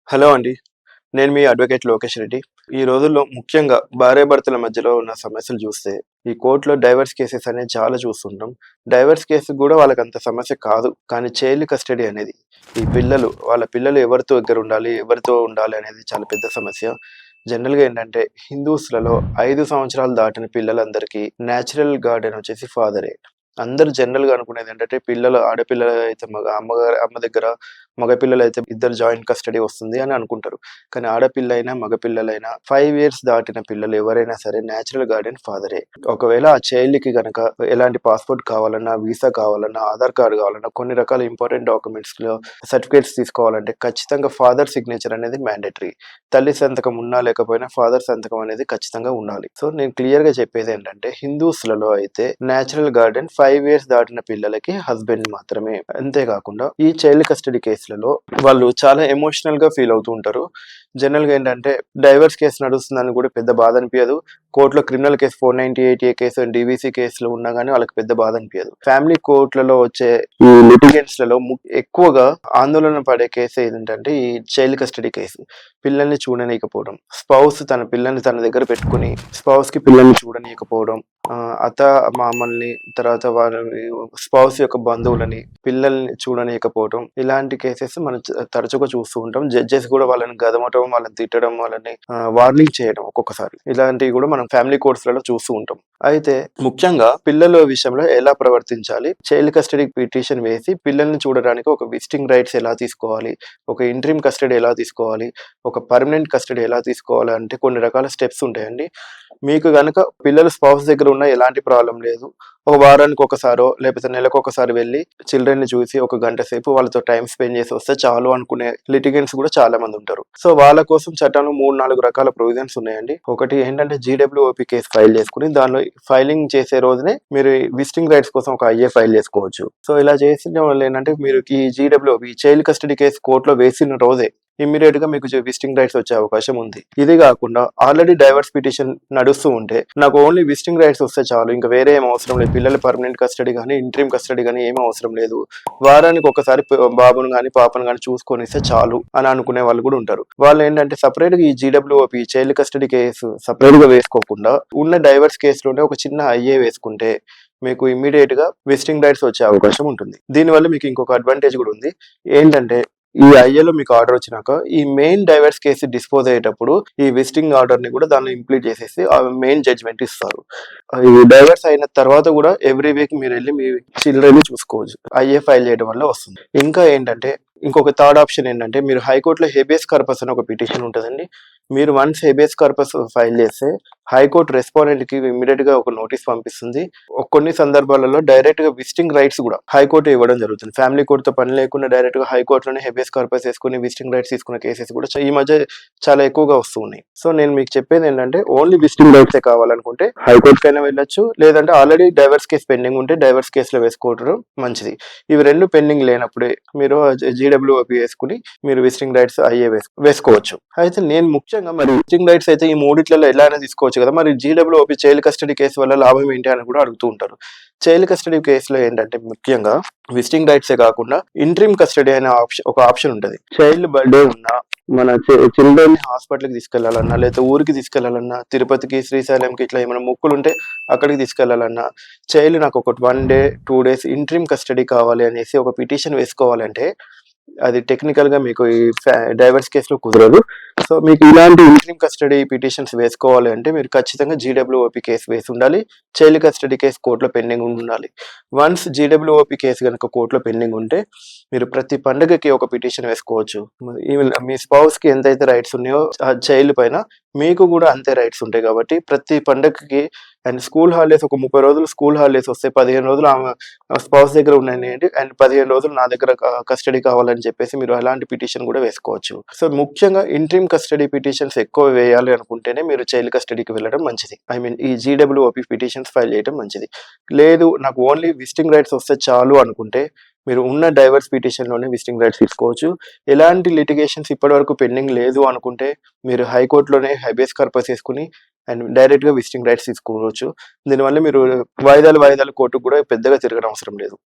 Hello అండి. నేను మీ advocate Lokesh Reddy. ఈ రోజుల్లో ముఖ్యంగా భార్యాభర్తల మధ్యలో ఉన్న సమస్యలు చూస్తే, ఈ కోర్ట్‌లో డైవర్స్ కేసెస్ అనేవి చాలా చూస్తుంటాం. డైవర్స్ కేసు గూడా వాళ్ళకంత సమస్య కాదు. కానీ చైల్డ్ కస్టడీ అనేది, ఈ పిల్లలు వాళ్ళ పిల్లలు ఎవరితో దగ్గర ఉండాలి, ఎవరితో ఉండాలి అనేది చాలా పెద్ద సమస్య. జనరల్‌గా ఏంటంటే హిందూస్‌లలో 5 సంవత్సరాలు దాటిన పిల్లలందరికీ నేచురల్ గార్డియన్ వచ్చేసి ఫాదరే. అందరూ జనరల్‌గా అనుకునేదేంటంటే ఆడపిల్లలైతే అమ్మ దగ్గర, మగ పిల్లలైతే ఇద్దరు జాయింట్ కస్టడీ వస్తుంది అని అనుకుంటారు. కానీ ఆడపిల్లైనా, మగ పిల్లలైనా 5 ఇయర్స్ దాటిన పిల్లలు ఎవరైనా సరే నేచురల్ గార్డియన్ ఫాదరే. ఒకవేళ ఆ చైల్డ్‌కి గనక ఎలాంటి పాస్‌పోర్ట్ కావాలన్నా, వీసా కావాలన్నా, ఆధార్ కార్డ్ కావాలన్నా, కొన్ని రకాల ఇంపార్టెంట్ డాక్యుమెంట్స్‌లో సర్టిఫికేట్స్ తీసుకోవాలంటే ఖచ్చితంగా ఫాదర్ సిగ్నేచర్ అనేది మ్యాండేటరీ. తల్లి సంతకం ఉన్నా లేకపోయినా ఫాదర్ సంతకం అనేది ఖచ్చితంగా ఉండాలి. సో నేను క్లియర్‌గా చెప్పేదేంటంటే హిందూస్‌లలో అయితే నేచురల్ గార్డియన్ 5 ఇయర్స్ దాటిన పిల్లలకి హస్బెండ్ మాత్రమే. అంతేకాకుండా ఈ చైల్డ్ కస్టడీ కేసులలో వాళ్ళు చాలా ఎమోషనల్‌గా ఫీల్ అవుతూ ఉంటారు. జనరల్‌గా ఏంటంటే డైవర్స్ కేసు నడుస్తుందని కూడా పెద్ద బాధ అనిపియదు. కోర్ట్‌లో క్రిమినల్ కేసు 498 కేసు, డీవీసీ కేసులు ఉన్నా గానీ వాళ్ళకి పెద్ద బాధ అనిపియదు. ఫ్యామిలీ కోర్ట్‌లలో వచ్చే ఈ లిటిగెంట్స్‌లలో ఎక్కువగా ఆందోళన పడే కేసు ఏదంటే ఈ చైల్డ్ కస్టడీ కేసు. పిల్లల్ని చూడనీయకపోవడం. స్పౌస్ తన పిల్లల్ని తన దగ్గర పెట్టుకొని స్పౌస్‌కి పిల్లల్ని చూడనీయకపోవడం. అత్త మామల్ని తర్వాత వారి స్పౌస్ యొక్క బంధువులని, పిల్లల్ని చూడనీయకపోవడం. ఇలాంటి కేసెస్ మనం తరచుగా చూస్తూ ఉంటాం. జడ్జెస్ కూడా వాళ్ళని గదమటం, వాళ్ళని తిట్టడం, వాళ్ళని వార్నింగ్ చేయడం ఒక్కొక్కసారి. ఇలాంటివి కూడా మనం ఫ్యామిలీ కోర్ట్స్‌లలో చూస్తూ ఉంటాం. అయితే ముఖ్యంగా పిల్లల విషయంలో ఎలా ప్రవర్తించాలి? చైల్డ్ కస్టడీ పిటిషన్ వేసి పిల్లల్ని చూడడానికి ఒక విజిటింగ్ రైట్స్ ఎలా తీసుకోవాలి? ఒక ఇంటరిమ్ కస్టడీ ఎలా తీసుకోవాలి? ఒక పర్మనెంట్ కస్టడీ ఎలా తీసుకోవాలి అంటే కొన్ని రకాల స్టెప్స్ ఉంటాయండి. మీకు గనక పిల్లలు స్పౌస్ దగ్గర ఉన్న ఎలాంటి ప్రాబ్లమ్ లేదు. ఒక వారానికి ఒకసారో లేకపోతే నెలకొకసారి వెళ్లి చిల్డ్రన్‌ని చూసి ఒక గంట సేపు వాళ్ళతో టైమ్ స్పెండ్ చేసి వస్తే చాలు అనుకునే లిటిగెంట్స్ కూడా చాలా మంది ఉంటారు. సో వాళ్ళ కోసం చట్టంలో 3, 4 రకాల ప్రొవిజన్స్ ఉన్నాయండి. ఒకటి ఏంటంటే జీడబ్ల్యూఓపీ కేసు ఫైల్ చేసుకొని దానిలో ఫైలింగ్ చేసే రోజునే మీరు విజిటింగ్ రైట్స్ కోసం ఒక ఐఏ ఫైల్ చేసుకోవచ్చు. సో ఇలా చేసిన వల్ల ఏంటంటే మీరు ఈ జీడబ్ల్యూఓపీ చైల్డ్ కస్టడీ కేసు కోర్టులో వేసిన రోజే ఇమ్మీడియట్ గా మీకు విజిటింగ్ రైట్స్ వచ్చే అవకాశం ఉంది. ఇది కాకుండా ఆల్రెడీ డైవర్స్ పిటిషన్ నడుస్తూ ఉంటే నాకు ఓన్లీ విజిటింగ్ రైట్స్ వస్తే చాలు, ఇంకా వేరే ఏం అవసరం లేదు, పిల్లల పర్మనెంట్ కస్టడీ కానీ ఇంటరిమ్ కస్టడీ కానీ ఏమీ అవసరం లేదు, వారానికి ఒకసారి బాబును కానీ పాపను కానీ చూసుకొని ఇస్తే చాలు అని అనుకునే వాళ్ళు కూడా ఉంటారు. వాళ్ళు ఏంటంటే సపరేట్ గా ఈ జీడబ్ల్యూఓపీ చైల్డ్ కస్టడీ కేసు సపరేట్ గా వేసుకోకుండా ఉన్న డైవర్స్ కేసులోనే ఒక చిన్న ఐఏ వేసుకుంటే మీకు ఇమ్మీడియట్ గా విజిటింగ్ రైట్స్ వచ్చే అవకాశం ఉంటుంది. దీనివల్ల మీకు ఇంకొక అడ్వాంటేజ్ కూడా ఉంది. ఏంటంటే ఈ ఐఏలో మీకు ఆర్డర్ వచ్చినాక ఈ మెయిన్ డైవర్స్ కేసు డిస్పోజ్ అయ్యేటప్పుడు ఈ విజిటింగ్ ఆర్డర్ ని కూడా దాన్ని ఇంప్లీట్ చేసేసి ఆ మెయిన్ జడ్జ్మెంట్ ఇస్తారు. ఈ డైవర్స్ అయిన తర్వాత కూడా ఎవ్రీ వీక్ మీరు వెళ్ళి మీ చిల్డ్రన్ ని చూసుకోవచ్చు. ఐఏ ఫైల్ చేయడం వల్ల వస్తుంది. ఇంకా ఏంటంటే ఇంకొక థర్డ్ ఆప్షన్ ఏంటంటే మీరు హైకోర్టులో హేబియస్ కార్పస్ అని ఒక పిటిషన్ ఉంటుందండి. మీరు వన్స్ హేబియస్ కార్పస్ ఫైల్ చేస్తే హైకోర్టు రెస్పాండెంట్ కి ఇమ్మీడియట్ గా ఒక నోటీస్ పంపిస్తుంది. కొన్ని సందర్భాలలో డైరెక్ట్ గా విజిటింగ్ రైట్స్ కూడా హైకోర్టు ఇవ్వడం జరుగుతుంది. ఫ్యామిలీ కోర్టుతో పని లేకుండా డైరెక్ట్ గా హైకోర్టులోనే హేబియస్ కార్పస్ వేసుకుని విజిటింగ్ రైట్స్ తీసుకున్న కేసెస్ కూడా ఈ మధ్య చాలా ఎక్కువగా వస్తూ ఉన్నాయి. సో నేను మీకు చెప్పేది ఏంటంటే ఓన్లీ విజిటింగ్ రైట్స్ కావాలనుకుంటే హైకోర్టు కైనా వెళ్ళొచ్చు, లేదంటే ఆల్రెడీ డైవర్స్ కేసు పెండింగ్ ఉంటే డైవర్స్ కేసులో వేసుకోవడం మంచిది. ఇవి రెండు పెండింగ్ లేనప్పుడే మీరు జీడబ్ల్యూఓపీ వేసుకుని మీరు విజిటింగ్ రైట్స్ ఐఏ వేసుకోవచ్చు. అయితే నేను ముఖ్యంగా మరి విజిటింగ్ రైట్స్ అయితే ఈ మూడిట్లలో ఎలా అయినా తీసుకోవచ్చు కదా, మరి జీడబ్ల్యూఓపీ చైల్డ్ కస్టడీ కేసు వల్ల లాభం ఏంటి అని కూడా అడుగుతూ ఉంటారు. చైల్డ్ కస్టడీ కేసులో ఏంటంటే ముఖ్యంగా విజిటింగ్ రైట్సే కాకుండా ఇంటరిమ్ కస్టడీ అనే ఒక ఆప్షన్ ఉంటుంది. చైల్డ్ బర్త్డే ఉన్నా, మన చిల్డ్రన్ ని హాస్పిటల్కి తీసుకెళ్లాలన్నా, లేదా ఊరికి తీసుకెళ్లాలన్నా, తిరుపతికి, శ్రీశైలంకి ఇట్లా ఏమైనా మొక్కులు ఉంటే అక్కడికి తీసుకెళ్లాలన్నా, చైల్డ్ నాకు ఒక 1 డే 2 డేస్ ఇంటరిమ్ కస్టడీ కావాలి అనేసి ఒక పిటిషన్ వేసుకోవాలంటే అది టెక్నికల్ గా మీకు ఈ డైవర్స్ కేసులో కుదరదు. సో మీకు ఇలాంటి ఇంటరిమ్ కస్టడీ పిటిషన్స్ వేసుకోవాలి అంటే మీరు ఖచ్చితంగా జీడబ్ల్యూఓపీ కేసు వేసి ఉండాలి. చైల్డ్ కస్టడీ కేసు కోర్టులో పెండింగ్ ఉండాలి. వన్స్ జీడబ్ల్యూఓపీ కేసు కనుక కోర్టులో పెండింగ్ ఉంటే మీరు ప్రతి పండుగకి ఒక పిటిషన్ వేసుకోవచ్చు. ఈవెన్ మీ స్పౌస్ కి ఎంతైతే రైట్స్ ఉన్నాయో ఆ చైల్డ్ పైన మీకు కూడా అంతే రైట్స్ ఉంటాయి. కాబట్టి ప్రతి పండుగకి అండ్ స్కూల్ హాలిడేస్ ఒక 30 రోజులు స్కూల్ హాలిడేస్ వస్తే 15 రోజులు ఆమె స్పౌస్ దగ్గర ఉన్నాయండి అండ్ 15 రోజులు నా దగ్గర కస్టడీ కావాలని చెప్పేసి మీరు అలాంటి పిటిషన్ కూడా వేసుకోవచ్చు. సో ముఖ్యంగా ఇంటరిమ్ కస్టడీ పిటిషన్స్ ఎక్కువ వేయాలి అనుకుంటేనే మీరు చైల్డ్ కస్టడీకి వెళ్ళడం మంచిది. ఐ మీన్ ఈ జీడబ్ల్యూఓపీ పిటిషన్స్ ఫైల్ చేయడం మంచిది. లేదు నాకు ఓన్లీ విజిటింగ్ రైట్స్ వస్తే చాలు అనుకుంటే మీరు ఉన్న డైవర్స్ పిటిషన్ లోనే విజిటింగ్ రైట్స్ తీసుకోవచ్చు. ఎలాంటి లిటిగేషన్స్ ఇప్పటి వరకు పెండింగ్ లేదు అనుకుంటే మీరు హైకోర్టులోనే హైబియస్ కార్పస్ వేసుకుని అండ్ డైరెక్ట్ గా విజిటింగ్ రైట్స్ తీసుకోవచ్చు. దీనివల్ల మీరు వాయిదాలు కోర్టుకు కూడా పెద్దగా తిరగడం అవసరం లేదు.